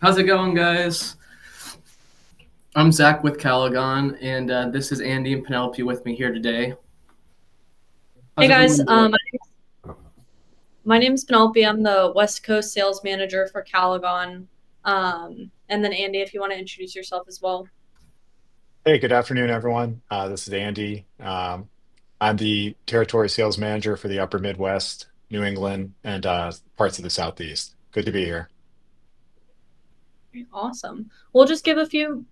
How's it going, guys? I'm Zach with Kalogon, and this is Andy and Penelope with me here today. Hey How's guys, everyone doing? my name's Penelope. I'm the West Coast sales manager for Kalogon. And then Andy, if you want to introduce yourself as well. Hey, good afternoon, everyone. This is Andy. I'm the territory sales manager for the Upper Midwest, New England, and parts of the Southeast. Good to be here. Awesome. We'll just give a few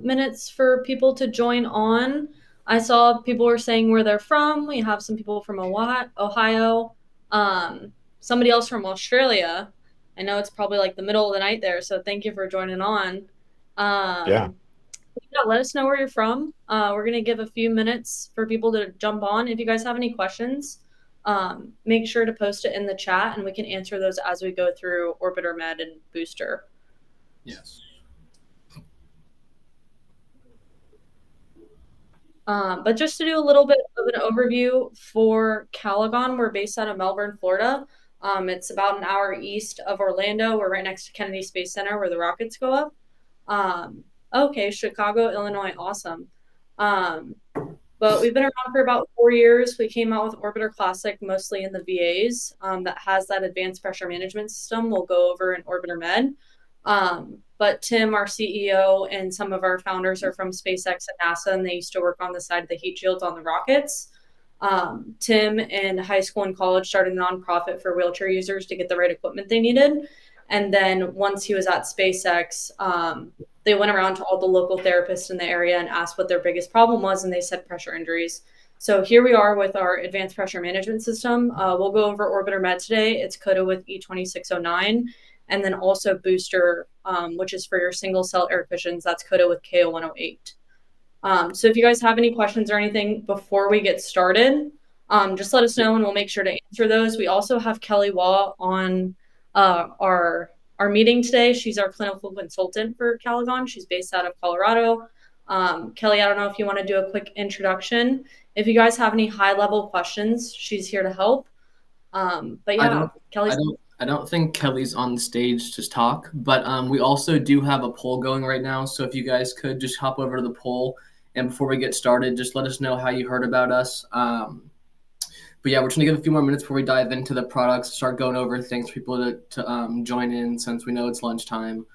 minutes for people to join on. I saw people were saying where they're from. We have some people from Ohio, somebody else from Australia. I know it's probably like the middle of the night there, so thank you for joining on. Yeah. Um, Yeah, let us know where you're from. We're gonna give a few minutes for people to jump on. If you guys have any questions, make sure to post it in the chat, and we can answer those as we go through Orbiter Med and Booster. Yes. But just to do a little bit of an overview for Calagon, we're based out of Melbourne, Florida. It's about an hour east of Orlando. We're right next to Kennedy Space Center where the rockets go up. Okay, Chicago, Illinois, awesome. Um, but we've been around for about 4 years. We came out with Orbiter Classic mostly in the VAs that has that advanced pressure management system we'll go over in Orbiter Med. But Tim, our CEO, and some of our founders are from SpaceX and NASA, and they used to work on the side of the heat shields on the rockets. Tim in high school and college started a nonprofit for wheelchair users to get the right equipment they needed. And then once he was at SpaceX, they went around to all the local therapists in the area and asked what their biggest problem was, and they said pressure injuries. So here we are with our advanced pressure management system. We'll go over Orbiter Med today. It's coded with E2609, and then also Booster, which is for your single cell air cushions. That's coded with KO108. So if you guys have any questions or anything before we get started, just let us know and we'll make sure to answer those. We also have Kelly Waugh on our meeting today. She's our clinical consultant for Kalogon. She's based out of Colorado. Kelly, I don't know if you want to do a quick introduction. If you guys have any high level questions, she's here to help. But I yeah, don't, I Kelly's. don't, I don't think Kelly's on the stage to talk, but we also do have a poll going right now. So if you guys could just hop over to the poll, and before we get started, just let us know how you heard about us. But yeah, we're just gonna give a few more minutes before we dive into the products, start going over things for people to join in since we know it's lunchtime.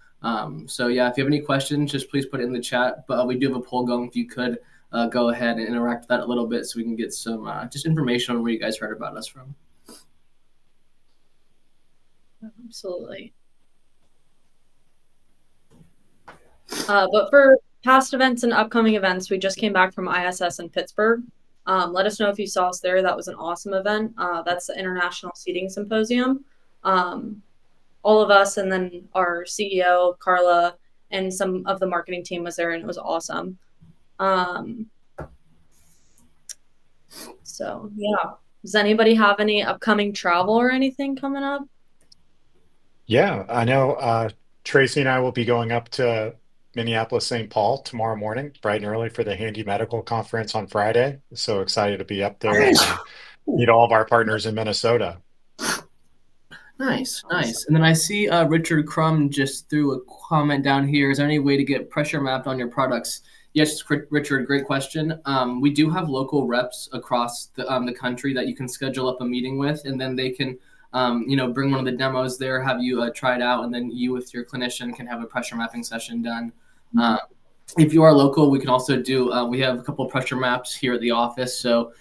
So yeah, if you have any questions, just please put it in the chat. But we do have a poll going. If you could go ahead and interact with that a little bit, so we can get some just information on where you guys heard about us from. Absolutely. But for past events and upcoming events, we just came back from ISS in Pittsburgh. Let us know if you saw us there. That was an awesome event. That's the International Seating Symposium. All of us and then our CEO, Carla, and some of the marketing team was there, and it was awesome. So, yeah. Does anybody have any upcoming travel or anything coming up? Yeah, I know Tracy and I will be going up to Minneapolis, St. Paul tomorrow morning, bright and early for the Handy Medical Conference on Friday. So excited to be up there and meet all of our partners in Minnesota. Nice, Awesome. nice. And then I see Richard Crum just threw a comment down here. Is there any way to get pressure mapped on your products? Yes, Richard, great question. We do have local reps across the country that you can schedule up a meeting with, and then they can, bring one of the demos there, have you try it out, and then you with your clinician can have a pressure mapping session done. If you are local, we can also do. We have a couple of pressure maps here at the office, so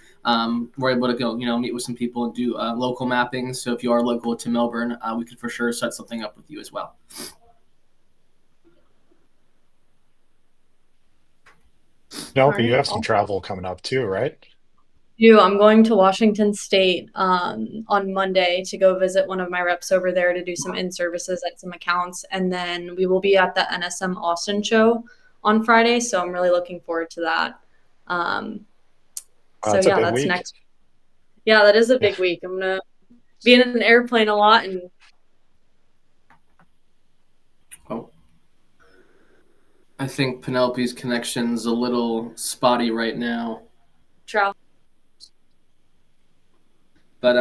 we're able to go, meet with some people and do local mapping. So if you are local to Melbourne, we could for sure set something up with you as well. All Penelope, you right. have some travel coming up too, right? I'm going to Washington State on Monday to go visit one of my reps over there to do some in services at some accounts. And then we will be at the NSM Austin show on Friday. So I'm really looking forward to that. Um, so It's a yeah, big that's week. next. Yeah, that is a big week. I'm going to be in an airplane a lot and Oh, I think Penelope's connection's a little spotty right now. travel. But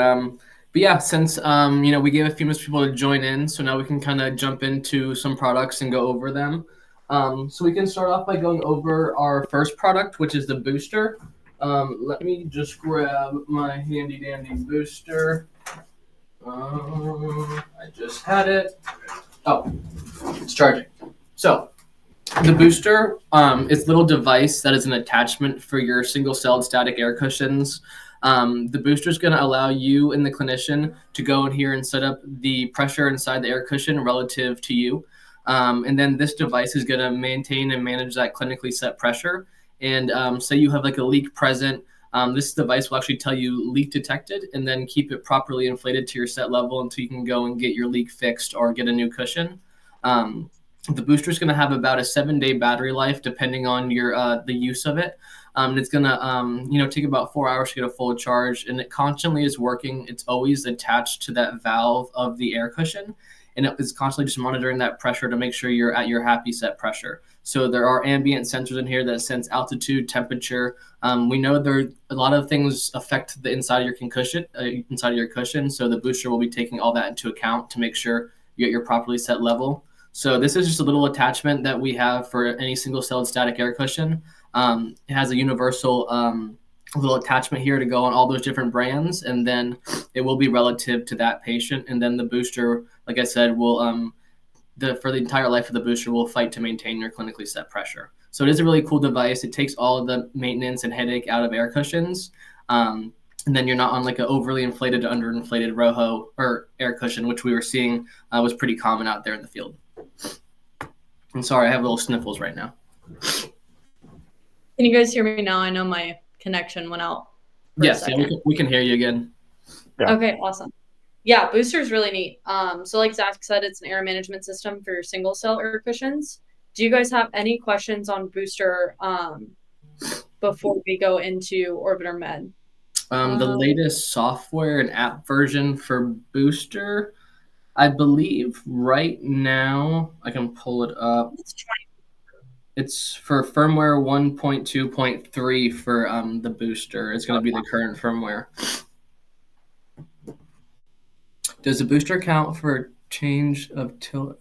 But yeah, since we gave a few minutes for people to join in, so now we can kind of jump into some products and go over them. So we can start off by going over our first product, which is the booster. Let me just grab my handy dandy booster. I just had it. Oh, it's charging. So the booster is a little device that is an attachment for your single-celled static air cushions. The booster is going to allow you and the clinician to go in here and set up the pressure inside the air cushion relative to you. And then this device is going to maintain and manage that clinically set pressure. And say you have like a leak present, this device will actually tell you leak detected and then keep it properly inflated to your set level until you can go and get your leak fixed or get a new cushion. The booster is going to have about a 7-day battery life, depending on your the use of it. It's going to take about 4 hours to get a full charge, and it constantly is working. It's always attached to that valve of the air cushion, and it is constantly just monitoring that pressure to make sure you're at your happy set pressure. So there are ambient sensors in here that sense altitude, temperature. We know there a lot of things affect the inside of your cushion. So the booster will be taking all that into account to make sure you get your properly set level. So this is just a little attachment that we have for any single-celled static air cushion. It has a universal little attachment here to go on all those different brands, and then it will be relative to that patient. And then the booster, like I said, will for the entire life of the booster will fight to maintain your clinically set pressure. So it is a really cool device. It takes all of the maintenance and headache out of air cushions. And then you're not on like an overly inflated to underinflated ROHO or air cushion, which we were seeing was pretty common out there in the field. I'm sorry, I have little sniffles right now. Can you guys hear me now? I know my connection went out. Yes, yeah, we can hear you again. Yeah. Okay, awesome. Yeah, booster is really neat. So like Zach said, it's an air management system for your single cell air cushions. Do you guys have any questions on booster before we go into Orbiter Med? The latest software and app version for booster, I believe right now, I can pull it up. It's for firmware 1.2.3 for the booster. It's going to be the current firmware. Does the booster account for change of tilt?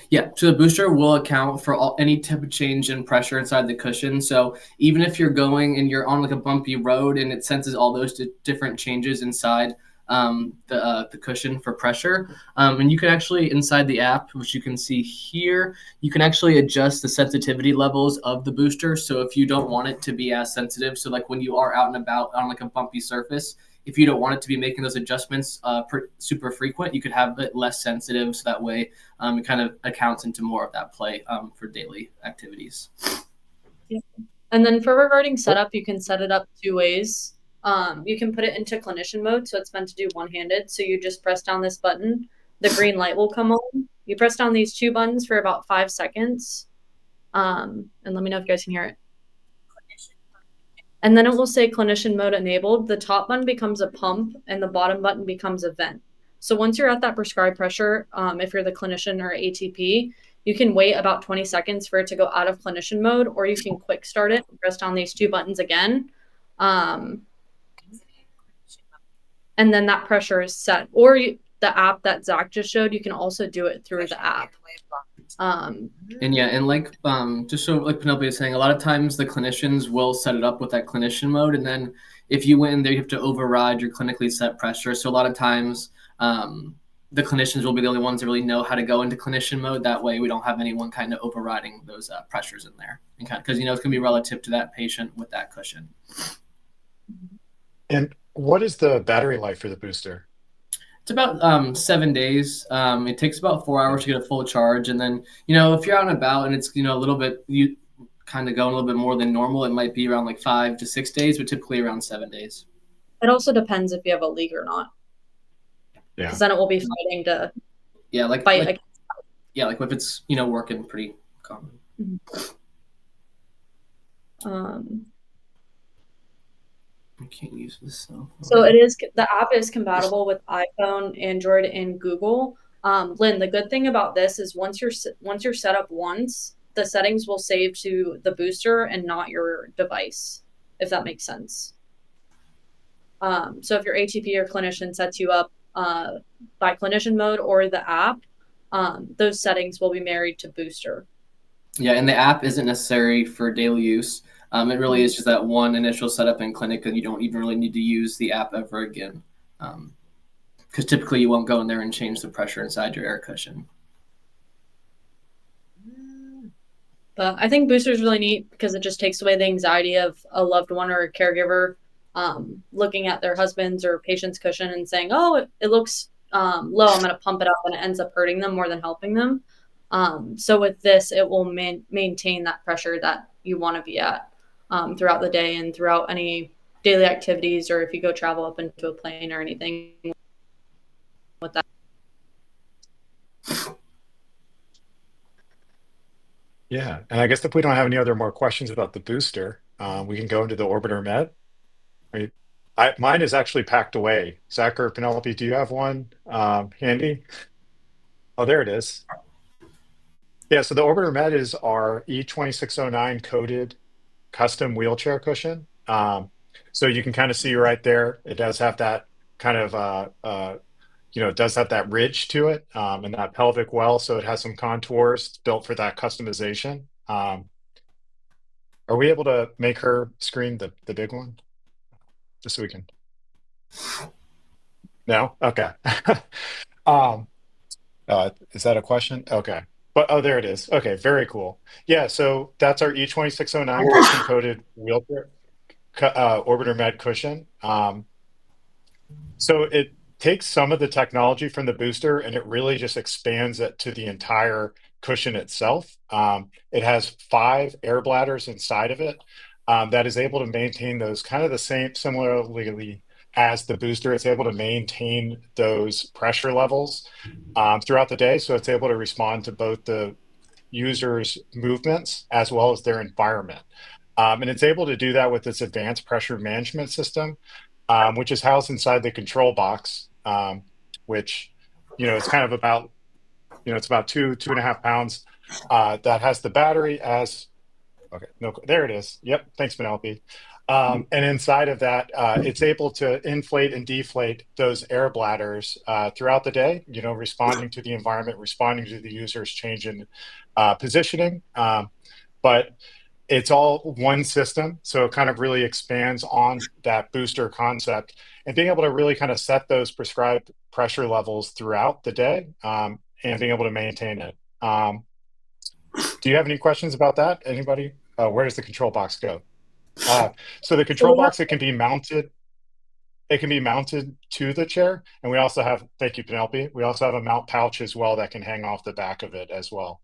Yeah, so the booster will account for any type of change in pressure inside the cushion. So even if you're going and you're on like a bumpy road and it senses all those different changes inside the cushion for pressure, and you can actually inside the app, which you can see here, you can actually adjust the sensitivity levels of the booster. So if you don't want it to be as sensitive, so like when you are out and about on like a bumpy surface, if you don't want it to be making those adjustments super frequent, you could have it less sensitive, so that way it kind of accounts into more of that play for daily activities. Yeah. And then for regarding setup, you can set it up 2 ways. You can put it into clinician mode, so it's meant to do one-handed. So you just press down this button, the green light will come on. You press down these 2 buttons for about 5 seconds. And let me know if you guys can hear it. And then it will say clinician mode enabled. The top button becomes a pump and the bottom button becomes a vent. So once you're at that prescribed pressure, if you're the clinician or ATP, you can wait about 20 seconds for it to go out of clinician mode, or you can quick start it and press down these 2 buttons again. And then that pressure is set. Or the app that Zach just showed, you can also do it through the app. And yeah, and like just so like Penelope is saying, a lot of times the clinicians will set it up with that clinician mode, and then if you went in there, you have to override your clinically set pressure. So a lot of times the clinicians will be the only ones that really know how to go into clinician mode. That way we don't have anyone kind of overriding those pressures in there, and kind of, because it's going to be relative to that patient with that cushion. And what is the battery life for the booster? It's about 7 days. It takes about 4 hours to get a full charge. And then, if you're out and about and it's, a little bit, you kind of going a little bit more than normal, it might be around like 5 to 6 days, but typically around 7 days. It also depends if you have a leak or not. Yeah. Because then it will be fighting to fight against. Yeah, like if it's, working pretty common. Mm-hmm. I can't use this cell phone. So the app is compatible with iPhone, Android, and Google. Lynn, the good thing about this is once you're set up once, the settings will save to the booster and not your device, if that makes sense. So if your ATP or clinician sets you up by clinician mode or the app, those settings will be married to booster. Yeah, and the app isn't necessary for daily use. It really is just that one initial setup in clinic, and you don't even really need to use the app ever again. Because typically you won't go in there and change the pressure inside your air cushion. But I think booster is really neat because it just takes away the anxiety of a loved one or a caregiver looking at their husband's or patient's cushion and saying, oh, it looks low, I'm going to pump it up, and it ends up hurting them more than helping them. So with this, it will maintain that pressure that you want to be at throughout the day and throughout any daily activities, or if you go travel up into a plane or anything with that. Yeah, and I guess if we don't have any other more questions about the booster, we can go into the Orbiter Med. Mine is actually packed away. Zach or Penelope, do you have one handy? Oh, there it is. Yeah, so the Orbiter Med is our E2609 coated custom wheelchair cushion. So you can kind of see right there, it does have that kind of, it does have that ridge to it and that pelvic well. So it has some contours built for that customization. Are we able to make her screen the big one? Just so we can. No? Okay. Is that a question? Okay. But there it is. Okay, very cool. Yeah, so that's our E2609 custom coated wheelchair Orbiter Med cushion. So it takes some of the technology from the booster and it really just expands it to the entire cushion itself. It has 5 air bladders inside of it that is able to maintain those kind of the same, similarly as the booster. It's able to maintain those pressure levels throughout the day. So it's able to respond to both the user's movements as well as their environment. And it's able to do that with its advanced pressure management system, which is housed inside the control box, which, it's kind of about, it's about 2.5 pounds. That has the battery as, okay, no, there it is. Yep, thanks, Penelope. And inside of that, it's able to inflate and deflate those air bladders throughout the day, responding to the environment, responding to the user's change in positioning. But it's all one system, so it kind of really expands on that booster concept and being able to really kind of set those prescribed pressure levels throughout the day and being able to maintain it. Do you have any questions about that? Anybody? Where does the control box go? So the control box, it can be mounted to the chair, and we also have, thank you, Penelope, we also have a mount pouch as well that can hang off the back of it as well.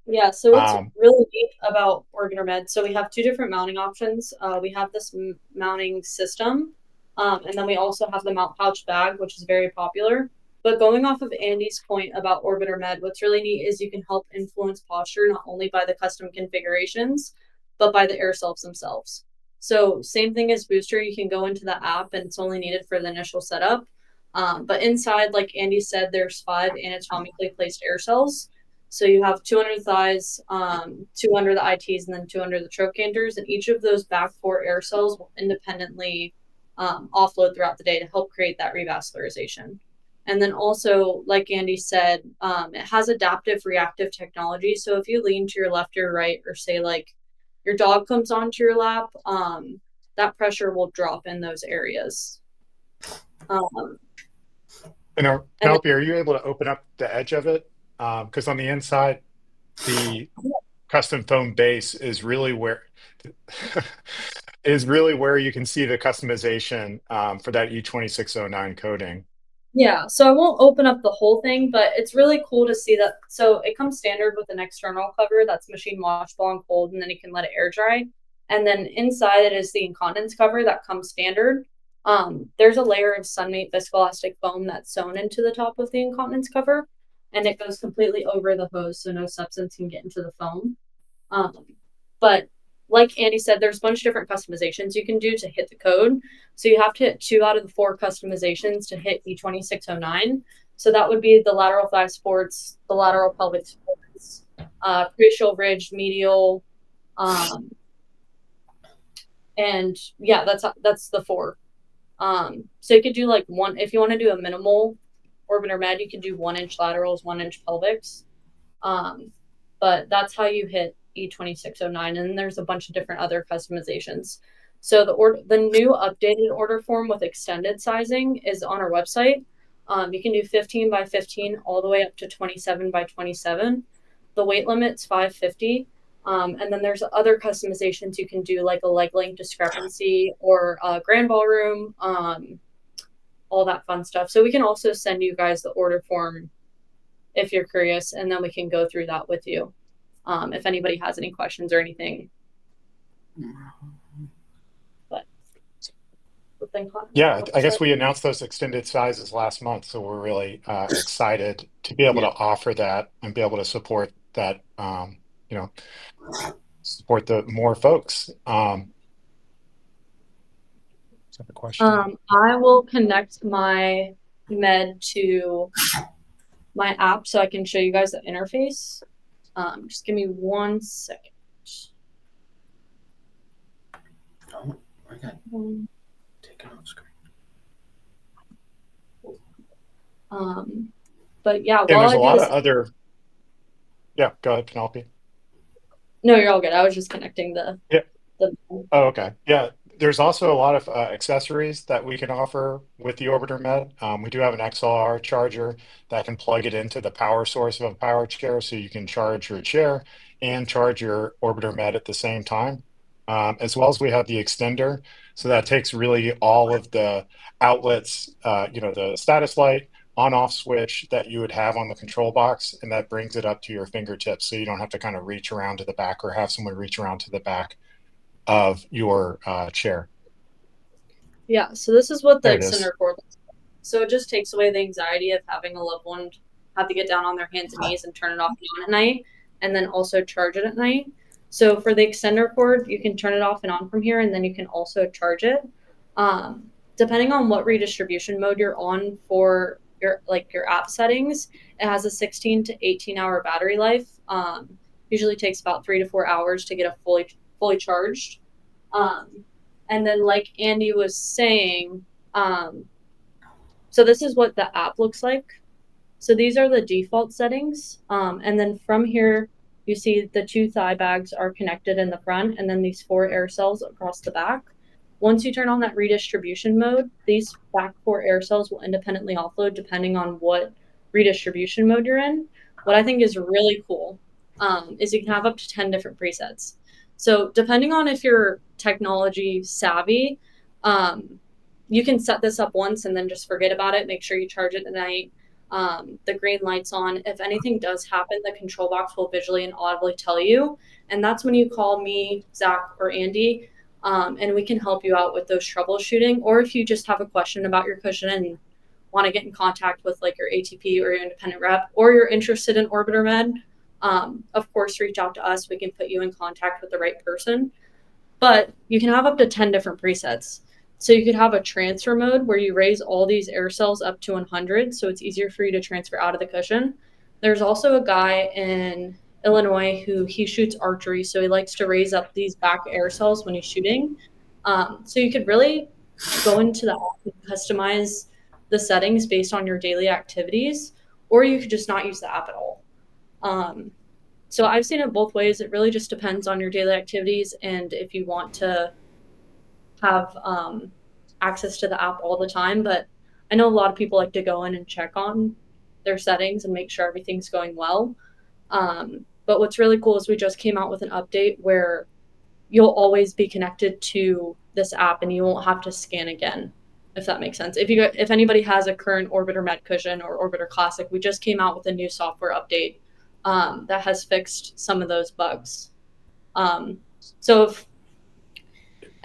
Yeah, so what's really neat about Orbiter Med, so we have 2 different mounting options. We have this mounting system, and then we also have the mount pouch bag, which is very popular. But going off of Andy's point about Orbiter Med, what's really neat is you can help influence posture not only by the custom configurations, but by the air cells themselves. So same thing as Booster, you can go into the app and it's only needed for the initial setup. But inside, like Andy said, there's 5 anatomically placed air cells. So you have 2 under the thighs, 2 under the ITs, and then 2 under the trochanters. And each of those back 4 air cells will independently offload throughout the day to help create that revascularization. And then also, like Andy said, it has adaptive reactive technology. So if you lean to your left or right, or say like your dog comes onto your lap, that pressure will drop in those areas. Penelope, are you able to open up the edge of it? Because on the inside, the custom foam base is really where you can see the customization for that E2609 coating. Yeah, so I won't open up the whole thing, but it's really cool to see that. So it comes standard with an external cover that's machine washable and cold, and then you can let it air dry. And then inside it is the incontinence cover that comes standard. There's a layer of Sunmate viscoelastic foam that's sewn into the top of the incontinence cover, and it goes completely over the hose, so no substance can get into the foam. But like Andy said, there's a bunch of different customizations you can do to hit the code. So you have to hit 2 out of the 4 customizations to hit E2609. So that would be the lateral thigh supports, the lateral pelvic supports, crucial ridge, medial, and yeah, that's the 4. So you could do like one, if you want to do a minimal orbiter med, you can do 1-inch laterals, 1-inch pelvics. But that's how you hit E2609. And then there's a bunch of different other customizations. So the new updated order form with extended sizing is on our website. You can do 15 by 15 all the way up to 27 by 27. The weight limit's 550. And then there's other customizations you can do, like a leg length discrepancy or a grand ballroom, all that fun stuff. So we can also send you guys the order form if you're curious, and then we can go through that with you if anybody has any questions or anything. But yeah, I guess we announced those extended sizes last month, so we're really excited to be able to offer that and be able to support that, support the more folks. Is that a question? I will connect my med to my app so I can show you guys the interface. Just give me 1 second. Oh, I got taken off screen. But yeah, and there's a lot of other. Yeah, go ahead, Penelope. No, you're all good. I was just connecting the. Yeah. Oh, okay. Yeah. There's also a lot of accessories that we can offer with the Orbiter Med. We do have an XLR charger that can plug it into the power source of a power chair, so you can charge your chair and charge your Orbiter Med at the same time. As well as we have the extender, so that takes really all of the outlets, the status light, on-off switch that you would have on the control box, and that brings it up to your fingertips, so you don't have to kind of reach around to the back or have someone reach around to the back of your chair. Yeah, so this is what the extender cord looks like. So it just takes away the anxiety of having a loved one have to get down on their hands and knees and turn it off and on at night, and then also charge it at night. So for the extender cord, you can turn it off and on from here, and then you can also charge it. Depending on what redistribution mode you're on for your app settings, it has a 16 to 18 hour battery life. Usually takes about 3 to 4 hours to get a fully charged. And then like Andy was saying, so this is what the app looks like. So these are the default settings. And then from here, you see the 2 thigh bags are connected in the front, and then these 4 air cells across the back. Once you turn on that redistribution mode, these back 4 air cells will independently offload depending on what redistribution mode you're in. What I think is really cool is you can have up to 10 different presets. So depending on if you're technology savvy, you can set this up once and then just forget about it. Make sure you charge it at night. The green light's on. If anything does happen, the control box will visually and audibly tell you. And that's when you call me, Zach, or Andy, and we can help you out with those troubleshooting. Or if you just have a question about your cushion and want to get in contact with like your ATP or your independent rep, or you're interested in Orbiter Med, of course, reach out to us. We can put you in contact with the right person. But you can have up to 10 different presets. So you could have a transfer mode where you raise all these air cells up to 100, so it's easier for you to transfer out of the cushion. There's also a guy in Illinois who he shoots archery, so he likes to raise up these back air cells when he's shooting. So you could really go into the app and customize the settings based on your daily activities, or you could just not use the app at all. So I've seen it both ways. It really just depends on your daily activities and if you want to have access to the app all the time. But I know a lot of people like to go in and check on their settings and make sure everything's going well. But what's really cool is we just came out with an update where you'll always be connected to this app and you won't have to scan again, if that makes sense. If anybody has a current Orbiter Med cushion or Orbiter Classic, we just came out with a new software update that has fixed some of those bugs. So if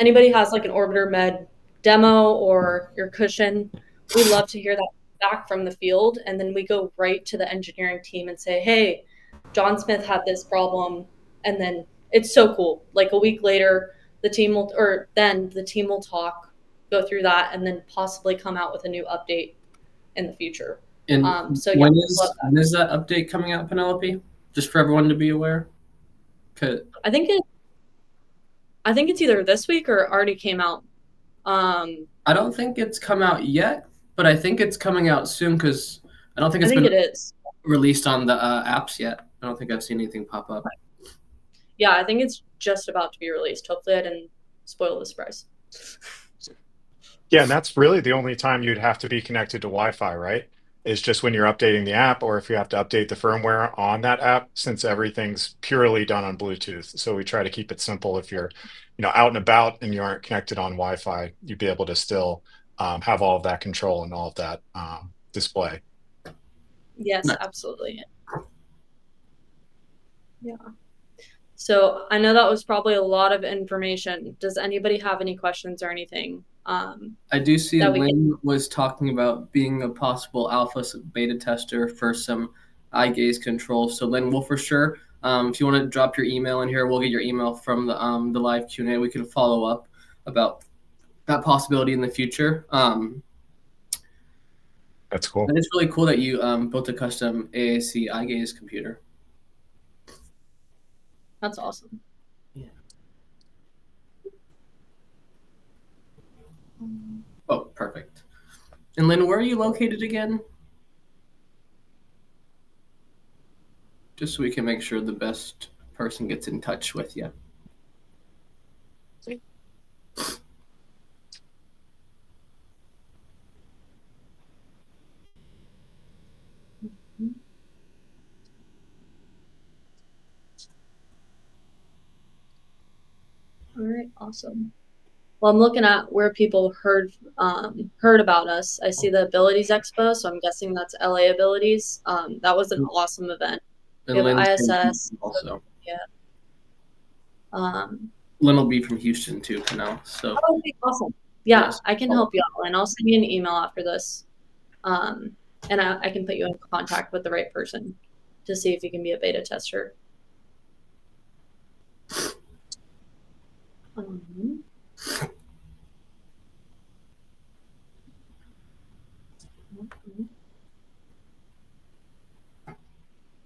anybody has like an Orbiter Med demo or your cushion, we'd love to hear that back from the field. And then we go right to the engineering team and say, hey, John Smith had this problem. And then it's so cool. Like a week later, the team will talk, go through that, and then possibly come out with a new update in the future. And when is that update coming out, Penelope? Just for everyone to be aware. I think it's either this week or already came out. I don't think it's come out yet, but I think it's coming out soon because I don't think I it's think been it is. released on the apps yet. I don't think I've seen anything pop up. Yeah, I think it's just about to be released. Hopefully, I didn't spoil the surprise. Yeah, and that's really the only time you'd have to be connected to Wi-Fi, right? Is just when you're updating the app or if you have to update the firmware on that app, since everything's purely done on Bluetooth. So we try to keep it simple. If you're, out and about and you aren't connected on Wi-Fi, you'd be able to still have all of that control and all of that display. Yes, Nice. absolutely. Yeah. So I know that was probably a lot of information. Does anybody have any questions or anything? I do see that we Lynn was talking about being a possible alpha beta tester for some eye gaze control. So Lynn, we'll for sure. If you want to drop your email in here, we'll get your email from the live Q&A. We can follow up about that possibility in the future. That's cool. And it's really cool that you built a custom AAC eye gaze computer. That's awesome. Yeah. Oh, perfect. And Lynn, where are you located again? Just so we can make sure the best person gets in touch with you. All right, awesome. Well, I'm looking at where people heard about us. I see the Abilities Expo, so I'm guessing that's LA Abilities. That was an awesome event. And We have Lynn's ISS also. Yeah. Lynn will be from Houston too, Canal. So. Oh, okay, awesome. Yeah, yes. I can help you out, and I'll send you an email after this, and I can put you in contact with the right person to see if you can be a beta tester.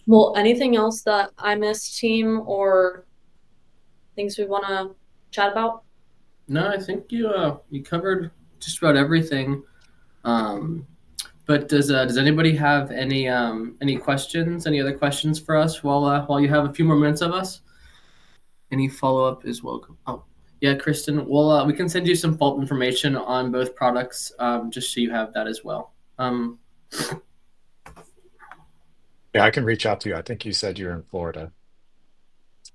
Well, anything else that I missed, team, or things we want to chat about? No, I think you covered just about everything. But does anybody have any questions? Any other questions for us while you have a few more minutes of us? Any follow up is welcome. Oh, yeah, Kristen. Well, we can send you some fault information on both products, just so you have that as well. Yeah, I can reach out to you. I think you said you're in Florida,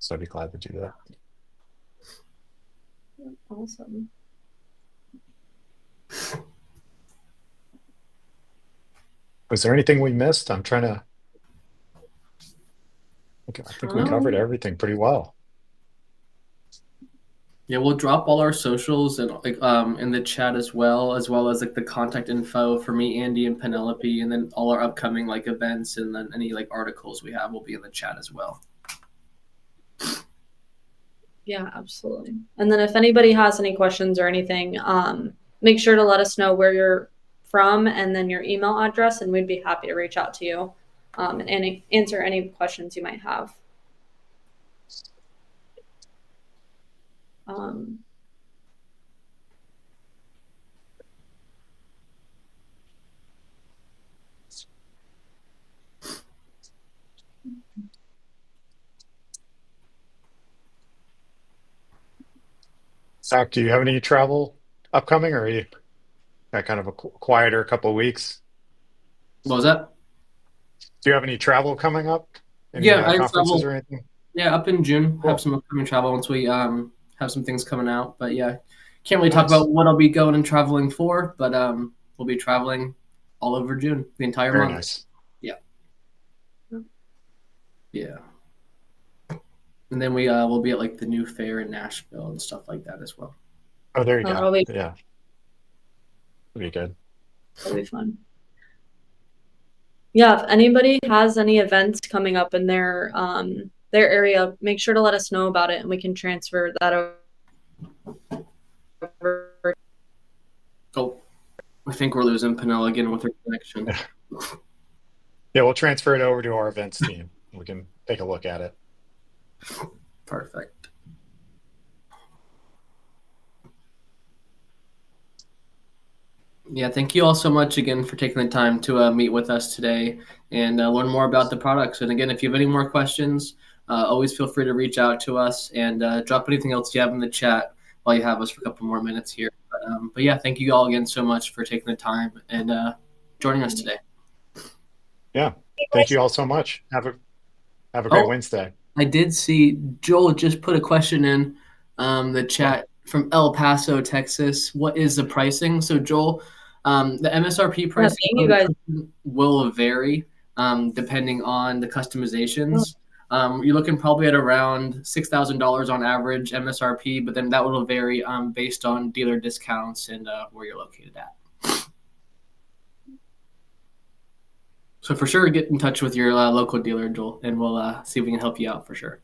so I'd be glad to do that. Awesome. Was there anything we missed? I'm trying to. I think we covered everything pretty well. Yeah, we'll drop all our socials and in the chat as well as like the contact info for me, Andy, and Penelope, and then all our upcoming like events and then any like articles we have will be in the chat as well. Yeah, absolutely. And then if anybody has any questions or anything, make sure to let us know where you're from and then your email address, and we'd be happy to reach out to you and answer any questions you might have. Zach, do you have any travel upcoming, or are you got kind of a quieter couple of weeks? What was that? Do you have any travel coming up? Any Yeah, I conferences travel. or anything? Yeah, up in June, Cool. have some upcoming travel once we have some things coming out. But yeah, can't really talk Nice. about what I'll be going and traveling for, but we'll be traveling all over June, the entire Very month. nice. Yeah. Yeah. And then we will be at like the new fair in Nashville and stuff like that as well. Oh, there you go. That'll be, Yeah. That'll be good. That'll be fun. Yeah, if anybody has any events coming up in their area, make sure to let us know about it and we can transfer that over. Oh, I think we're losing Penella again with her connection. Yeah, we'll transfer it over to our events team. We can take a look at it. Perfect. Yeah, thank you all so much again for taking the time to meet with us today and learn more about the products. And again, if you have any more questions, always feel free to reach out to us and drop anything else you have in the chat while you have us for a couple more minutes here. But yeah, thank you all again so much for taking the time and joining us today. Yeah. Thank you all so much. Have a great Wednesday. I did see Joel just put a question in the chat from El Paso, Texas. What is the pricing? So Joel, the MSRP pricing you guys. will vary depending on the customizations. You're looking probably at around $6,000 on average MSRP, but then that will vary based on dealer discounts and where you're located at. So for sure, get in touch with your local dealer, Joel, and we'll see if we can help you out for sure.